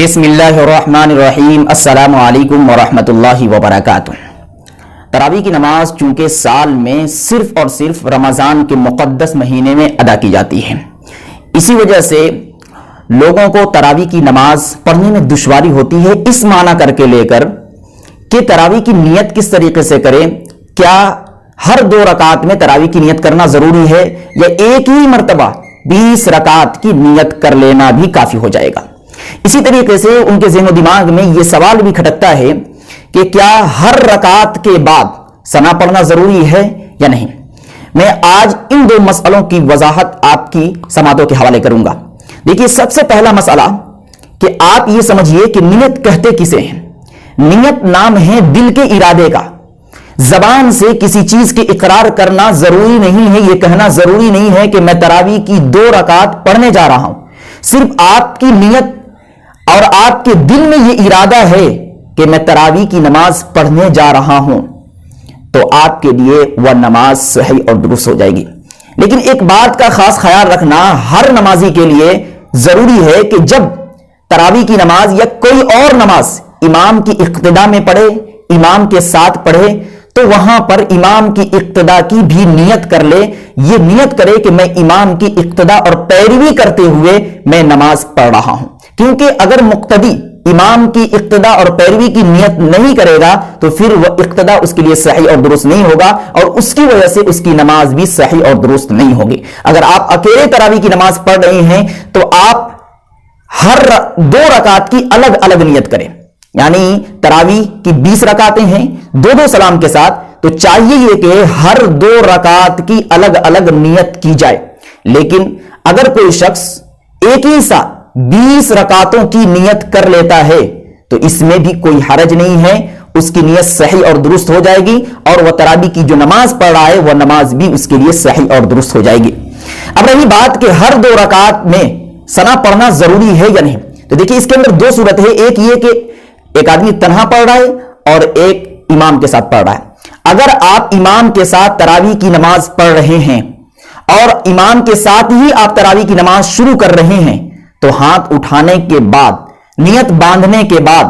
بسم اللہ الرحمن الرحیم۔ السلام علیکم ورحمۃ اللہ وبرکاتہ۔ تراویح کی نماز چونکہ سال میں صرف اور صرف رمضان کے مقدس مہینے میں ادا کی جاتی ہے، اسی وجہ سے لوگوں کو تراویح کی نماز پڑھنے میں دشواری ہوتی ہے، اس معنی کر کے لے کر کہ تراویح کی نیت کس طریقے سے کریں، کیا ہر 2 رکعت میں تراویح کی نیت کرنا ضروری ہے یا ایک ہی مرتبہ 20 رکعت کی نیت کر لینا بھی کافی ہو جائے گا۔ اسی طریقے سے ان کے ذہن و دماغ میں یہ سوال بھی کھٹکتا ہے کہ کیا ہر رکعت کے بعد ثنا پڑھنا ضروری ہے یا نہیں۔ میں آج ان 2 مسئلوں کی وضاحت آپ کی سماعتوں کے حوالے کروں گا۔ دیکھیے، سب سے پہلا مسئلہ کہ آپ یہ سمجھیے کہ نیت کہتے کسے ہیں۔ نیت نام ہے دل کے ارادے کا۔ زبان سے کسی چیز کے اقرار کرنا ضروری نہیں ہے، یہ کہنا ضروری نہیں ہے کہ میں تراویح کی 2 رکعت پڑھنے جا رہا ہوں۔ صرف آپ کی نیت اور آپ کے دل میں یہ ارادہ ہے کہ میں تراویح کی نماز پڑھنے جا رہا ہوں تو آپ کے لیے وہ نماز صحیح اور درست ہو جائے گی۔ لیکن ایک بات کا خاص خیال رکھنا، ہر نمازی کے لیے ضروری ہے کہ جب تراویح کی نماز یا کوئی اور نماز امام کی اقتداء میں پڑھے، امام کے ساتھ پڑھے، تو وہاں پر امام کی اقتداء کی بھی نیت کر لے۔ یہ نیت کرے کہ میں امام کی اقتداء اور پیروی کرتے ہوئے میں نماز پڑھ رہا ہوں، کیونکہ اگر مقتدی امام کی اقتداء اور پیروی کی نیت نہیں کرے گا تو پھر وہ اقتداء اس کے لیے صحیح اور درست نہیں ہوگا، اور اس کی وجہ سے اس کی نماز بھی صحیح اور درست نہیں ہوگی۔ اگر آپ اکیلے تراویح کی نماز پڑھ رہے ہیں تو آپ ہر 2 رکعت کی الگ الگ نیت کریں، یعنی تراویح کی 20 رکعتیں ہیں 2 سلام کے ساتھ، تو چاہیے یہ کہ ہر 2 رکعت کی الگ الگ نیت کی جائے۔ لیکن اگر کوئی شخص ایک ہی ساتھ 20 رکعتوں کی نیت کر لیتا ہے تو اس میں بھی کوئی حرج نہیں ہے، اس کی نیت صحیح اور درست ہو جائے گی، اور وہ تراویح کی جو نماز پڑھ رہا ہے وہ نماز بھی اس کے لیے صحیح اور درست ہو جائے گی۔ اب رہی بات کہ ہر 2 رکعت میں ثنا پڑھنا ضروری ہے یا نہیں، تو دیکھیے اس کے اندر 2 صورت ہے۔ ایک یہ کہ ایک آدمی تنہا پڑھ رہا ہے اور ایک امام کے ساتھ پڑھ رہا ہے۔ اگر آپ امام کے ساتھ تراویح کی نماز پڑھ رہے ہیں اور امام کے ساتھ ہی آپ تراویح کی نماز شروع کر رہے ہیں تو ہاتھ اٹھانے کے بعد، نیت باندھنے کے بعد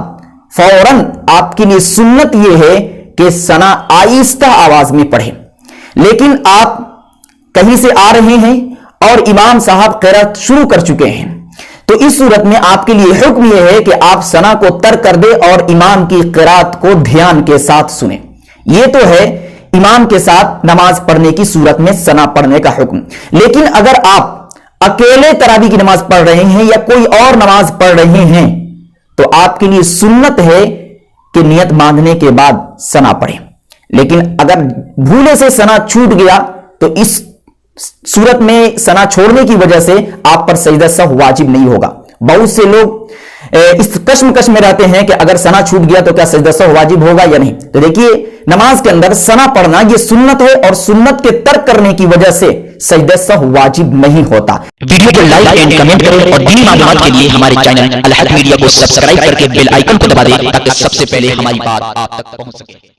فوراً آپ کے لیے سنت یہ ہے کہ ثنا آہستہ آواز میں پڑھیں۔ لیکن آپ کہیں سے آ رہے ہیں اور امام صاحب قرات شروع کر چکے ہیں تو اس صورت میں آپ کے لیے حکم یہ ہے کہ آپ ثنا کو ترک کر دیں اور امام کی قرات کو دھیان کے ساتھ سنیں۔ یہ تو ہے امام کے ساتھ نماز پڑھنے کی صورت میں ثنا پڑھنے کا حکم۔ لیکن اگر آپ اکیلے تراویح کی نماز پڑھ رہے ہیں یا کوئی اور نماز پڑھ رہے ہیں تو آپ کے لیے سنت ہے کہ نیت باندھنے کے بعد ثنا پڑھیں۔ لیکن اگر بھولے سے ثنا چھوٹ گیا تو اس صورت میں ثنا چھوڑنے کی وجہ سے آپ پر سجدہ سہو واجب نہیں ہوگا۔ بہت سے لوگ اس کشمکش میں رہتے ہیں کہ اگر ثنا چھوٹ گیا تو کیا سجدہ سہو واجب ہوگا یا نہیں۔ تو دیکھیے، نماز کے اندر ثنا پڑھنا یہ سنت ہے، اور سنت کے ترک کرنے کی وجہ سے سجدہ سہو واجب نہیں ہوتا۔ ویڈیو کو لائک اینڈ کمنٹ کریں اور دینی معلومات کے لیے ہمارے چینل الحق میڈیا کو سبسکرائب کر کے بیل آئیکن کو دبا دیں تاکہ سب سے پہلے ہماری بات آپ تک پہنچ سکے۔